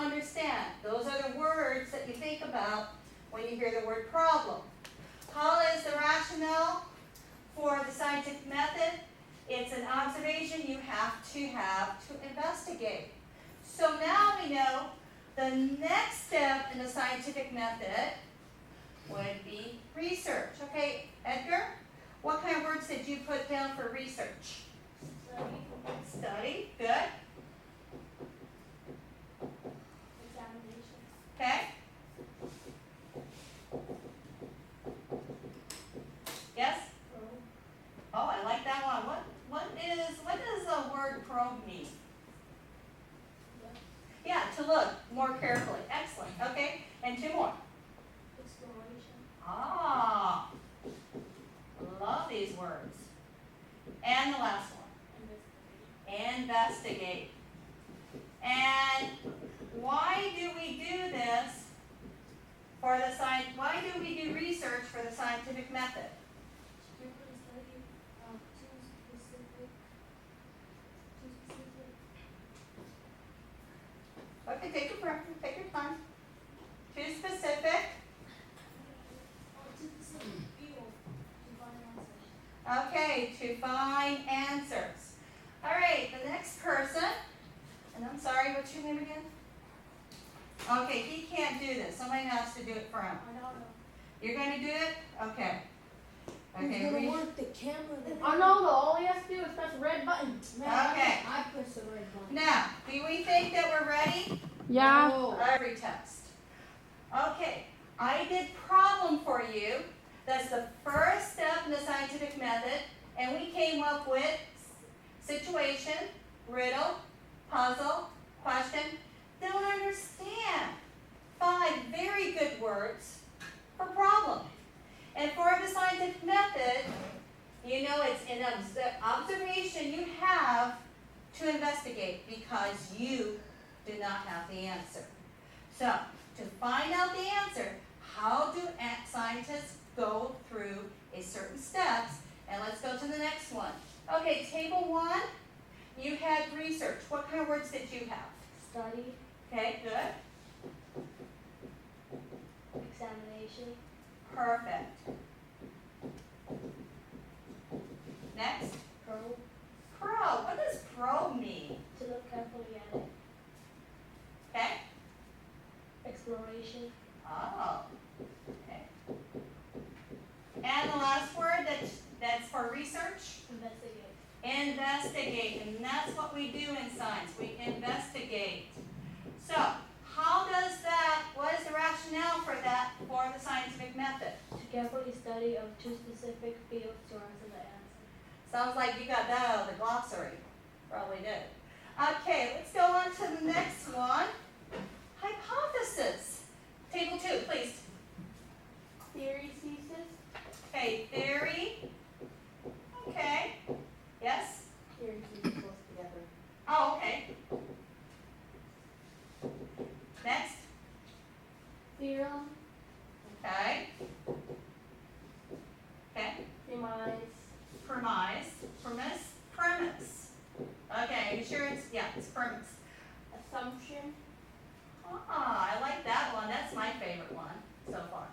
understand. Those are the words that you think about when you hear the word problem. How is the rationale for the scientific method? It's an observation you have to investigate. So now we know the next step in the scientific method would be research. Okay, Edgar, what kind of words did you put down for research? Study. Study, good. Examination. Okay. Yes? Probe. Oh, I like that one. What does the word probe mean? Yeah, to look more carefully. Excellent. Okay, and two more. Exploration. Ah, love these words. And the last one. Investigate. And why do we do this for the science? Why do we do research for the scientific method? Carefully study two specific. Okay, take your breath. Take your time. Too specific. Two specific field to find answers. Okay, to find answers. All right, the next person, and I'm sorry, what's your name again? Okay, he can't do this. Somebody has to do it for him. I don't know. You're going to do it? Okay. Who's Okay. gonna work the camera? Arnoldo, all he has to do is press the red button. Okay. I press the red button. Now, do we think that we're ready? Yeah. No. Every test. Okay, I did problem for you. That's the first step in the scientific method, and we came up with situation, riddle, puzzle, question. Don't understand. 5 very good words for problem. And for the scientific method, you know it's an observation you have to investigate because you do not have the answer. So, to find out the answer, how do scientists go through a certain steps? And let's go to the next one. Okay, table 1, you had research. What kind of words did you have? Study. Okay, good. Examination. Perfect. Next, Probe. probe. What does probe mean? To look carefully at it. Okay? Exploration. Oh, okay. And the last word that's for research? Investigate. Investigate, and that's what we do in science. We investigate. So, how does that, what is the rationale for that for the scientific method? To carefully study of two specific fields to answer the answer. Sounds like you got that out of the glossary. Probably did. Okay, let's go on to the next one. Hypothesis. Table 2, please. Theory thesis. Okay, theory. Okay. Yes? Theory thesis close together. Oh, okay. Next. Theorem. Okay. Okay. Premise. Premise. Okay, you sure it's premise. Assumption. Ah, I like that one. That's my favorite one so far.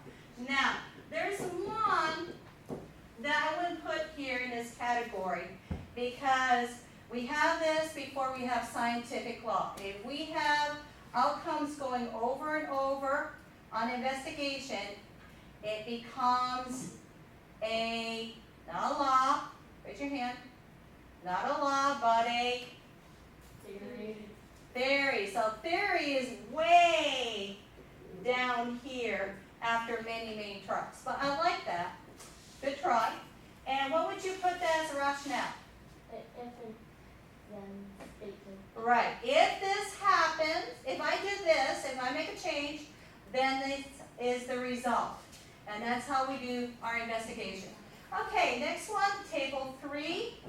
Now, there's one that I would put here in this category because we have this before we have scientific law. If we have outcomes going over and over on investigation, it becomes not a law, raise your hand, not a law, but a theory. So theory is way down here after many, many tries. But I like that. Good try. And what would you put that as a rationale? If and then statement. Right. If this happens, if I do this, if I make a change, then this is the result. And that's how we do our investigation. Okay, next one, table 3.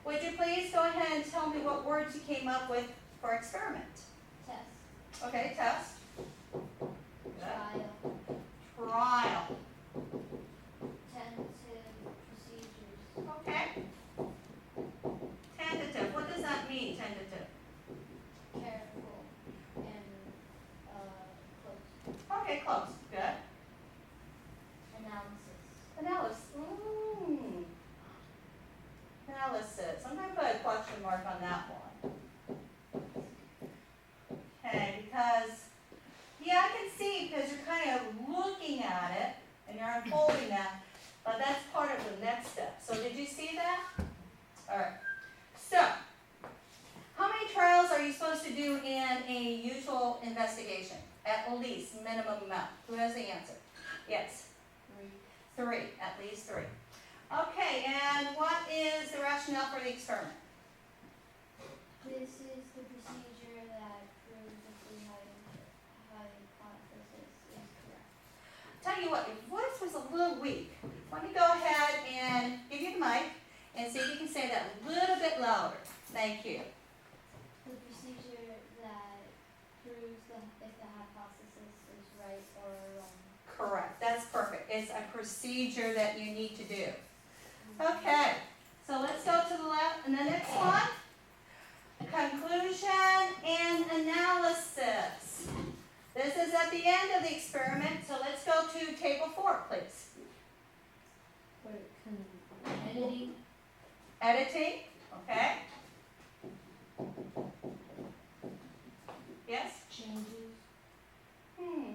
Would you please go ahead and tell me what words you came up with for experiment? Test. Okay, test. Trial. Trial. Tentative procedures. Okay. Tentative. What does that mean, tentative? Careful and close. Good. Analysis. Analysis. I'm going to put a question mark on that one. Okay, because, yeah, I can see because you're kind of looking at it and you're unfolding that, but that's part of the next step. So did you see that? All right. So, how many trials are you supposed to do in a usual investigation? At least, minimum amount. Who has the answer? Yes. 3, at least 3. Okay, and what is the rationale for the experiment? This is the procedure that proves that the hypothesis is correct. Tell you what, your voice was a little weak. Let me go ahead and give you the mic and see if you can say that a little bit louder. Thank you. The procedure that proves if the hypothesis is right or wrong. Correct, that's perfect. It's a procedure that you need to do. Okay, so let's go to the next one. Conclusion and analysis. This is at the end of the experiment, so let's go to table 4, please. Editing. Editing, okay. Yes? Changes. Okay.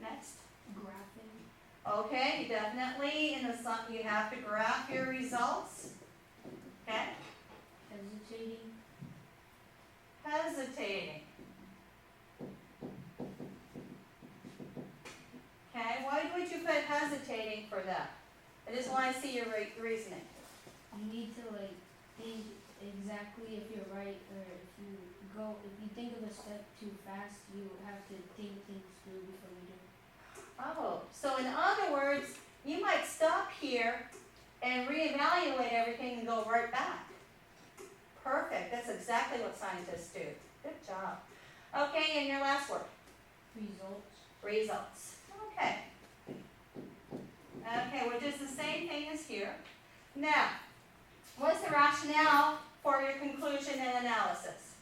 Next. Graphing. Okay, you definitely, you have to graph your results. Okay. Hesitating. Okay, why would you put hesitating for that? I just want to see your reasoning. You need to think exactly if you're right, or if you think of a step too fast, you have to think things through before you do. Oh, so in other words, you might stop here and reevaluate everything and go right back. Perfect, that's exactly what scientists do. Good job. Okay, and your last word? Results. Okay. Okay, which is the same thing as here. Now, what's the rationale for your conclusion and analysis?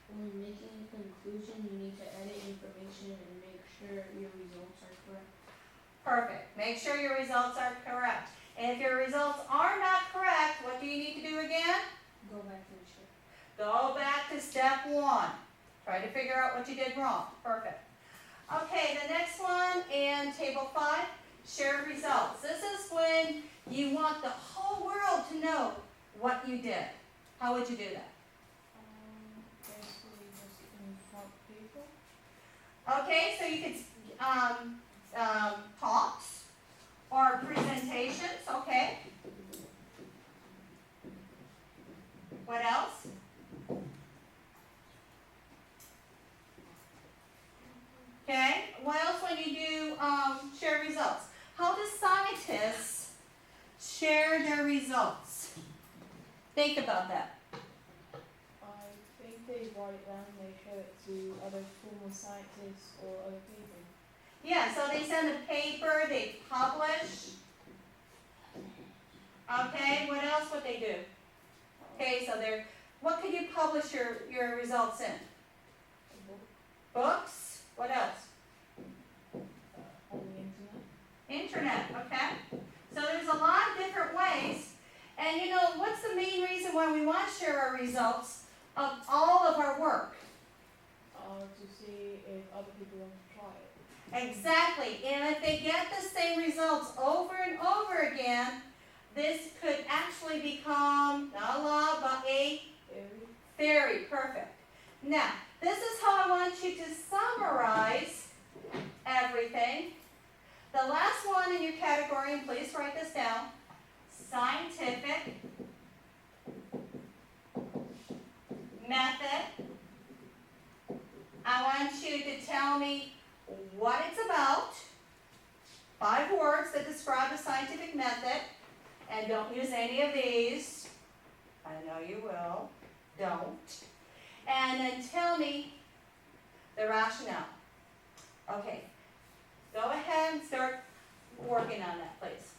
When making a conclusion, you need to edit information and make sure your results are correct. Perfect. Make sure your results are correct. And if your results are not correct, what do you need to do again? Go back and check. Go back to step 1. Try to figure out what you did wrong. Perfect. Okay, the next one in table 5, share results. This is when you want the whole world to know what you did. How would you do that? Basically just in front people. Okay, so you could talks or presentations. Okay. What else? Okay, what else when you do share results? How do scientists share their results? Think about that. I think they write it down and they show it to other former scientists or other people. Yeah, so they send a paper, they publish. Okay, what else would they do? Okay, so what could you publish your results in? Books? What else? On the internet. Internet, okay? So there's a lot of different ways. And you know, what's the main reason why we want to share our results of all of our work? To see if other people want to try it. Exactly. And if they get the same results over and over again, this could actually become not a law, but a theory. Perfect. Now, this is how I want you to summarize everything. The last one in your category, and please write this down, scientific method. I want you to tell me what it's about, 5 words that describe the scientific method, and don't use any of these. I know you will. Don't. And then tell me the rationale. Okay, go ahead and start working on that, please.